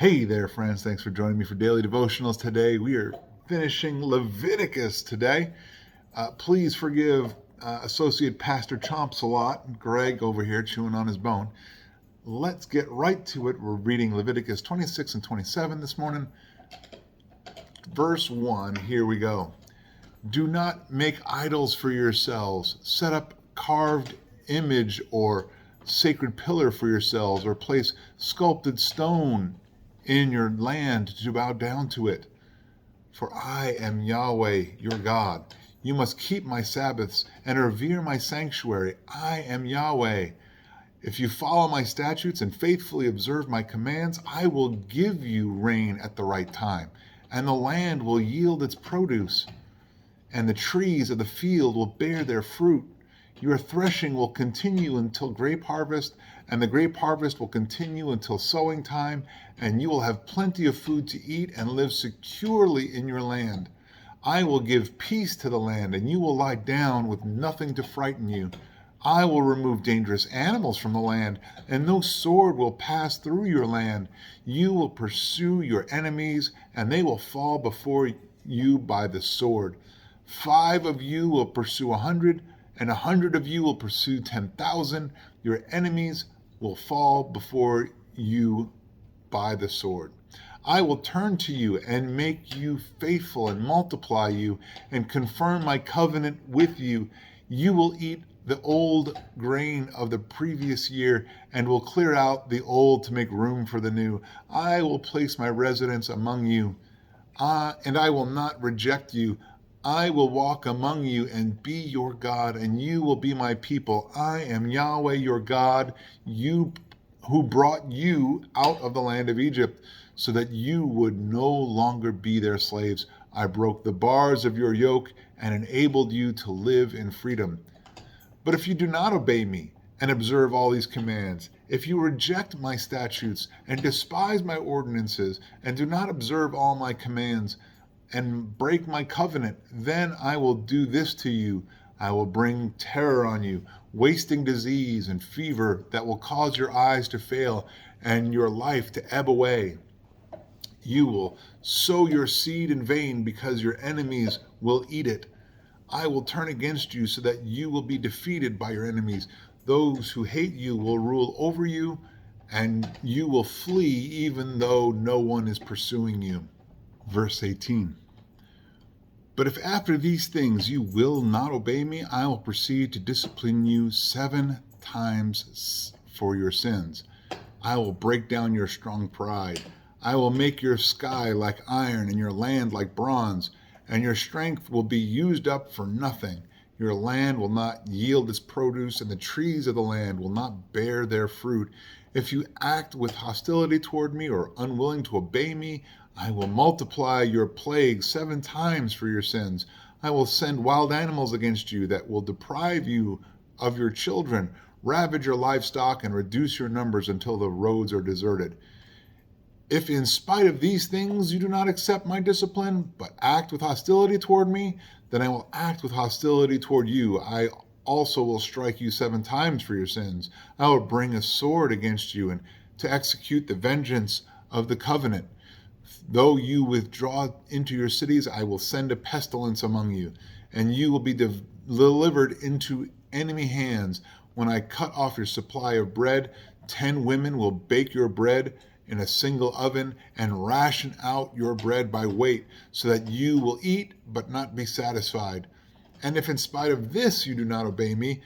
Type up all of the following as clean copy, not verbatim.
Hey there, friends. Thanks for joining me for Daily Devotionals today. We are finishing Leviticus today. Please forgive Associate Pastor Chomps a lot, Greg over here chewing on his bone. Let's get right to it. We're reading Leviticus 26 and 27 this morning. Verse 1, here we go. Do not make idols for yourselves. Set up carved image or sacred pillar for yourselves, or place sculpted stone in your land to bow down to it. For I am Yahweh, your God. You must keep my Sabbaths and revere my sanctuary. I am Yahweh. If you follow my statutes and faithfully observe my commands, I will give you rain at the right time, and the land will yield its produce, and the trees of the field will bear their fruit. Your threshing will continue until grape harvest, and the grape harvest will continue until sowing time, and you will have plenty of food to eat and live securely in your land. I will give peace to the land, and you will lie down with nothing to frighten you. I will remove dangerous animals from the land, and no sword will pass through your land. You will pursue your enemies, and they will fall before you by the sword. 5 of you will pursue 100, and 100 of you will pursue 10,000. Your enemies will fall before you by the sword. I will turn to you and make you faithful and multiply you and confirm my covenant with you. You will eat the old grain of the previous year and will clear out the old to make room for the new. I will place my residence among you, and I will not reject you. I will walk among you and be your God, and you will be my people. I am Yahweh your God, you who brought you out of the land of Egypt, so that you would no longer be their slaves. I broke the bars of your yoke and enabled you to live in freedom. But if you do not obey me and observe all these commands, if you reject my statutes and despise my ordinances and do not observe all my commands, and break my covenant, then I will do this to you. I will bring terror on you, wasting disease and fever that will cause your eyes to fail and your life to ebb away. You will sow your seed in vain because your enemies will eat it. I will turn against you so that you will be defeated by your enemies. Those who hate you will rule over you, and you will flee even though no one is pursuing you. Verse 18. But if after these things you will not obey me, I will proceed to discipline you 7 times for your sins. I will break down your strong pride. I will make your sky like iron and your land like bronze, and your strength will be used up for nothing. Your land will not yield its produce, and the trees of the land will not bear their fruit. If you act with hostility toward me or unwilling to obey me, I will multiply your plagues 7 times for your sins. I will send wild animals against you that will deprive you of your children, ravage your livestock, and reduce your numbers until the roads are deserted. If in spite of these things you do not accept my discipline, but act with hostility toward me, then I will act with hostility toward you. I also will strike you 7 times for your sins. I will bring a sword against you and to execute the vengeance of the covenant. Though you withdraw into your cities, I will send a pestilence among you, and you will be delivered into enemy hands. When I cut off your supply of bread, 10 women will bake your bread in a single oven and ration out your bread by weight, so that you will eat but not be satisfied. And if in spite of this you do not obey me,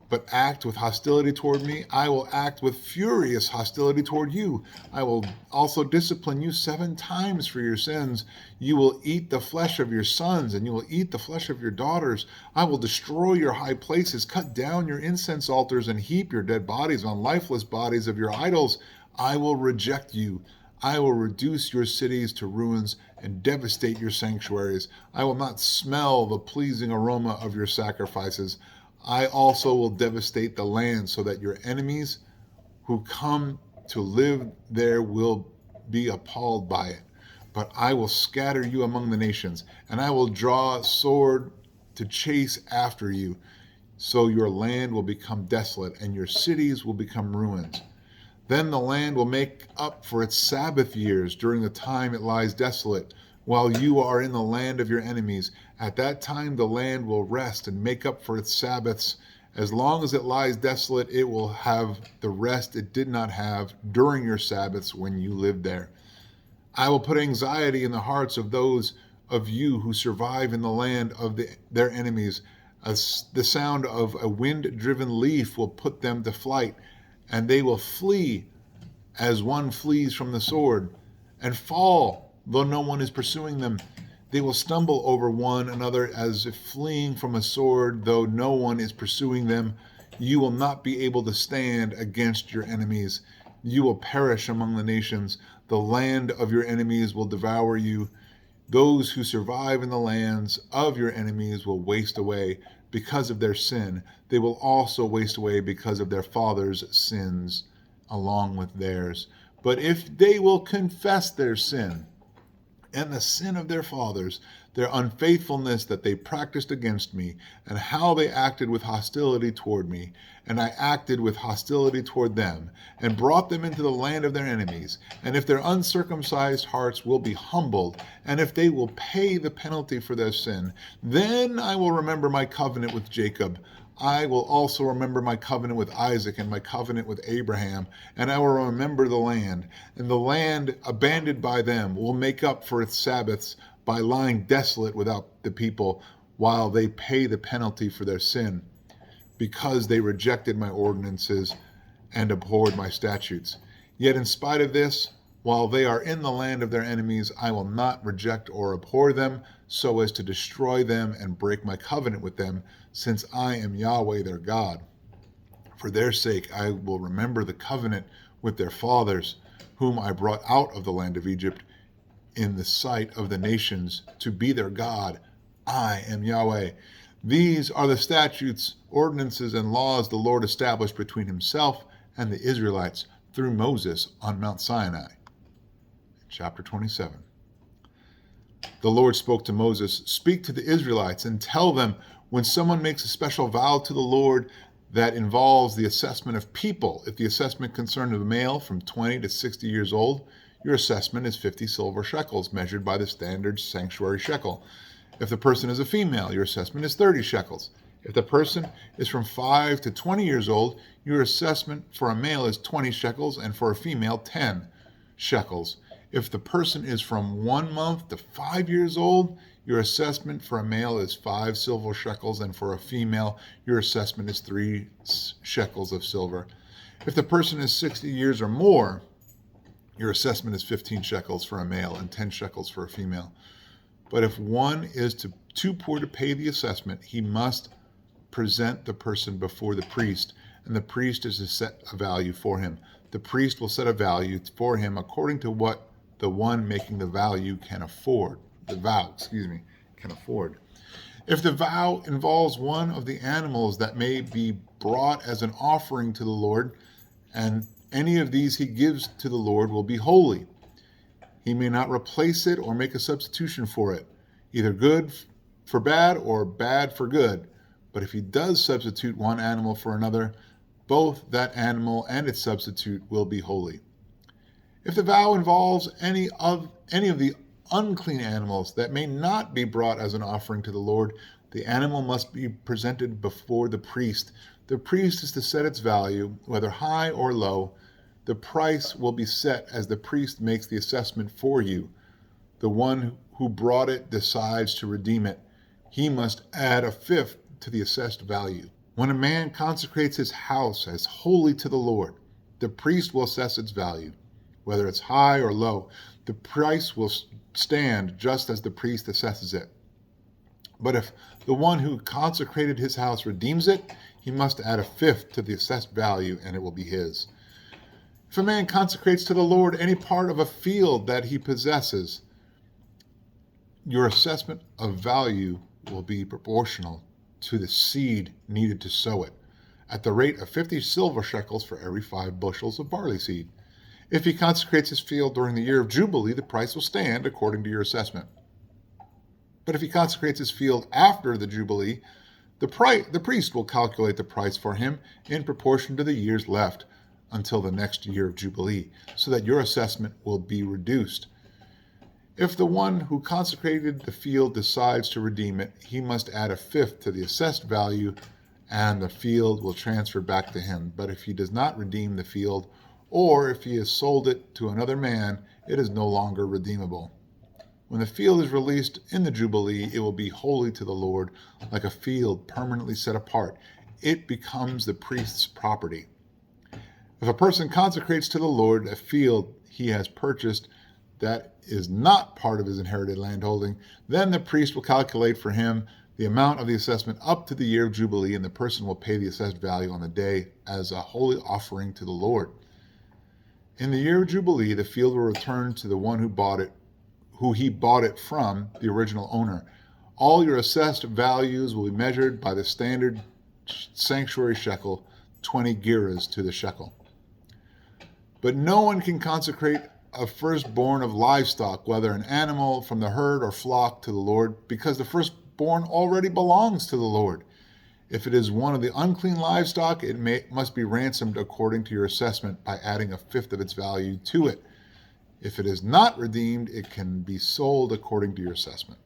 but act with hostility toward me, I will act with furious hostility toward you. I will also discipline you 7 times for your sins. You will eat the flesh of your sons, and you will eat the flesh of your daughters. I will destroy your high places, cut down your incense altars, and heap your dead bodies on lifeless bodies of your idols. I will reject you. I will reduce your cities to ruins and devastate your sanctuaries. I will not smell the pleasing aroma of your sacrifices. I also will devastate the land so that your enemies who come to live there will be appalled by it. But I will scatter you among the nations, and I will draw a sword to chase after you. So your land will become desolate, and your cities will become ruins. Then the land will make up for its Sabbath years during the time it lies desolate, while you are in the land of your enemies. At that time the land will rest and make up for its Sabbaths. As long as it lies desolate, it will have the rest it did not have during your Sabbaths when you lived there. I will put anxiety in the hearts of those of you who survive in the land of their enemies. The sound of a wind-driven leaf will put them to flight, and they will flee as one flees from the sword, and fall, though no one is pursuing them. They will stumble over one another as if fleeing from a sword, though no one is pursuing them. You will not be able to stand against your enemies. You will perish among the nations. The land of your enemies will devour you. Those who survive in the lands of your enemies will waste away because of their sin. They will also waste away because of their fathers' sins along with theirs. But if they will confess their sin and the sin of their fathers, their unfaithfulness that they practiced against me, and how they acted with hostility toward me, and I acted with hostility toward them, and brought them into the land of their enemies, and if their uncircumcised hearts will be humbled, and if they will pay the penalty for their sin, then I will remember my covenant with Jacob. I will also remember my covenant with Isaac and my covenant with Abraham, and I will remember the land. And the land abandoned by them will make up for its Sabbaths by lying desolate without the people, while they pay the penalty for their sin, because they rejected my ordinances and abhorred my statutes. Yet in spite of this, while they are in the land of their enemies, I will not reject or abhor them, so as to destroy them and break my covenant with them, since I am Yahweh their God. For their sake I will remember the covenant with their fathers, whom I brought out of the land of Egypt in the sight of the nations, to be their God. I am Yahweh. These are the statutes, ordinances, and laws the Lord established between himself and the Israelites through Moses on Mount Sinai. Chapter 27. The Lord spoke to Moses, "Speak to the Israelites and tell them, when someone makes a special vow to the Lord that involves the assessment of people, if the assessment concerns a male from 20 to 60 years old, your assessment is 50 silver shekels, measured by the standard sanctuary shekel. If the person is a female, your assessment is 30 shekels. If the person is from 5 to 20 years old, your assessment for a male is 20 shekels, and for a female, 10 shekels. If the person is from 1 month to 5 years old, your assessment for a male is 5 silver shekels, and for a female, your assessment is 3 shekels of silver. If the person is 60 years or more, your assessment is 15 shekels for a male and 10 shekels for a female. But if one is too poor to pay the assessment, he must present the person before the priest, and the priest is to set a value for him. The priest will set a value for him according to what the one making the vow can afford. If the vow involves one of the animals that may be brought as an offering to the Lord, and any of these he gives to the Lord will be holy. He may not replace it or make a substitution for it, either good for bad or bad for good. But if he does substitute one animal for another, both that animal and its substitute will be holy. If the vow involves any of the unclean animals that may not be brought as an offering to the Lord, the animal must be presented before the priest. The priest is to set its value, whether high or low. The price will be set as the priest makes the assessment for you. The one who brought it decides to redeem it. He must add a fifth to the assessed value. When a man consecrates his house as holy to the Lord, the priest will assess its value. Whether it's high or low, the price will stand just as the priest assesses it. But if the one who consecrated his house redeems it, he must add a fifth to the assessed value, and it will be his. If a man consecrates to the Lord any part of a field that he possesses, your assessment of value will be proportional to the seed needed to sow it, at the rate of 50 silver shekels for every 5 bushels of barley seed. If he consecrates his field during the year of Jubilee, the price will stand according to your assessment. But if he consecrates his field after the Jubilee, the priest will calculate the price for him in proportion to the years left until the next year of Jubilee, so that your assessment will be reduced. If the one who consecrated the field decides to redeem it, he must add a fifth to the assessed value, and the field will transfer back to him. But if he does not redeem the field, or if he has sold it to another man, it is no longer redeemable. When the field is released in the Jubilee, it will be holy to the Lord, like a field permanently set apart. It becomes the priest's property. If a person consecrates to the Lord a field he has purchased that is not part of his inherited landholding, then the priest will calculate for him the amount of the assessment up to the year of Jubilee, and the person will pay the assessed value on the day as a holy offering to the Lord. In the year of Jubilee, the field will return to the one who he bought it from, the original owner. All your assessed values will be measured by the standard sanctuary shekel, 20 gerahs to the shekel. But no one can consecrate a firstborn of livestock, whether an animal from the herd or flock, to the Lord, because the firstborn already belongs to the Lord. If it is one of the unclean livestock, it must be ransomed according to your assessment by adding a fifth of its value to it. If it is not redeemed, it can be sold according to your assessment.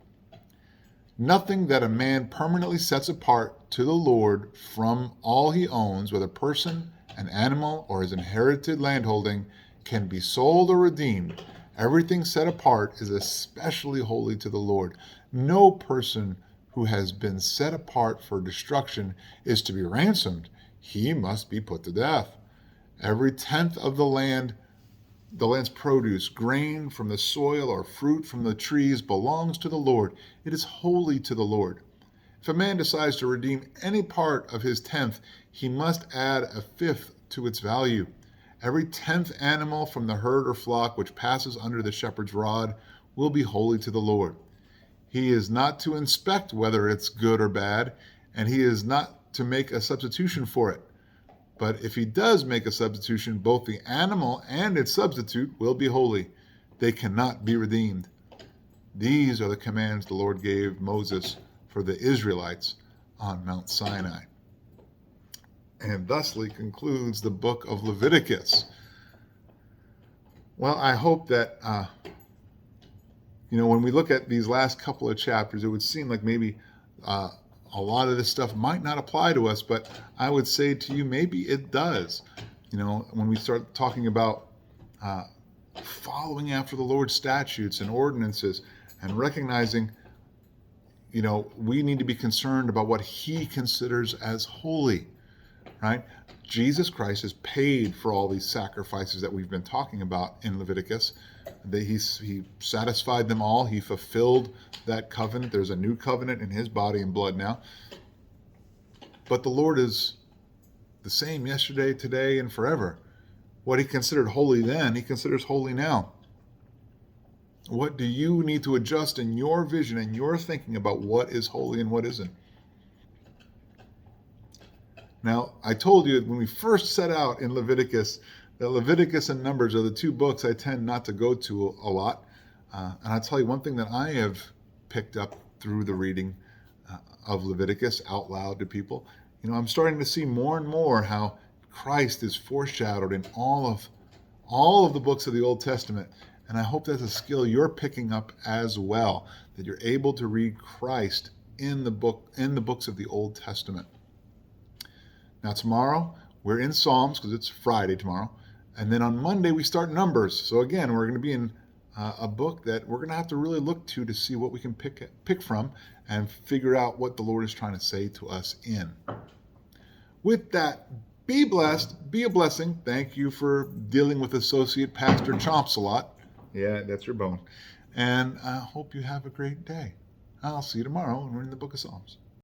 Nothing that a man permanently sets apart to the Lord from all he owns, whether person, an animal, or his inherited landholding, can be sold or redeemed. Everything set apart is especially holy to the Lord. No person who has been set apart for destruction is to be ransomed. He must be put to death. Every tenth of the land's produce, grain from the soil or fruit from the trees, belongs to the Lord. It is holy to the Lord. If a man decides to redeem any part of his tenth, he must add a fifth to its value. Every 10th animal from the herd or flock which passes under the shepherd's rod will be holy to the Lord. He is not to inspect whether it's good or bad, and he is not to make a substitution for it. But if he does make a substitution, both the animal and its substitute will be holy. They cannot be redeemed. These are the commands the Lord gave Moses for the Israelites on Mount Sinai. And thusly concludes the book of Leviticus. Well, I hope that, when we look at these last couple of chapters, it would seem like maybe a lot of this stuff might not apply to us, but I would say to you, maybe it does. When we start talking about following after the Lord's statutes and ordinances and recognizing, we need to be concerned about what he considers as holy. Right? Jesus Christ has paid for all these sacrifices that we've been talking about in Leviticus. He satisfied them all. He fulfilled that covenant. There's a new covenant in his body and blood now. But the Lord is the same yesterday, today, and forever. What he considered holy then, he considers holy now. What do you need to adjust in your vision and your thinking about what is holy and what isn't? Now, I told you when we first set out in Leviticus that Leviticus and Numbers are the two books I tend not to go to a lot. And I'll tell you one thing that I have picked up through the reading of Leviticus out loud to people. I'm starting to see more and more how Christ is foreshadowed in all of the books of the Old Testament. And I hope that's a skill you're picking up as well, that you're able to read Christ in the books of the Old Testament. Now tomorrow, we're in Psalms because it's Friday tomorrow. And then on Monday, we start Numbers. So again, we're going to be in a book that we're going to have to really look to see what we can pick from and figure out what the Lord is trying to say to us in. With that, be blessed, be a blessing. Thank you for dealing with Associate Pastor Chomps a lot. Yeah, that's your bone. And I hope you have a great day. I'll see you tomorrow when we're in the book of Psalms.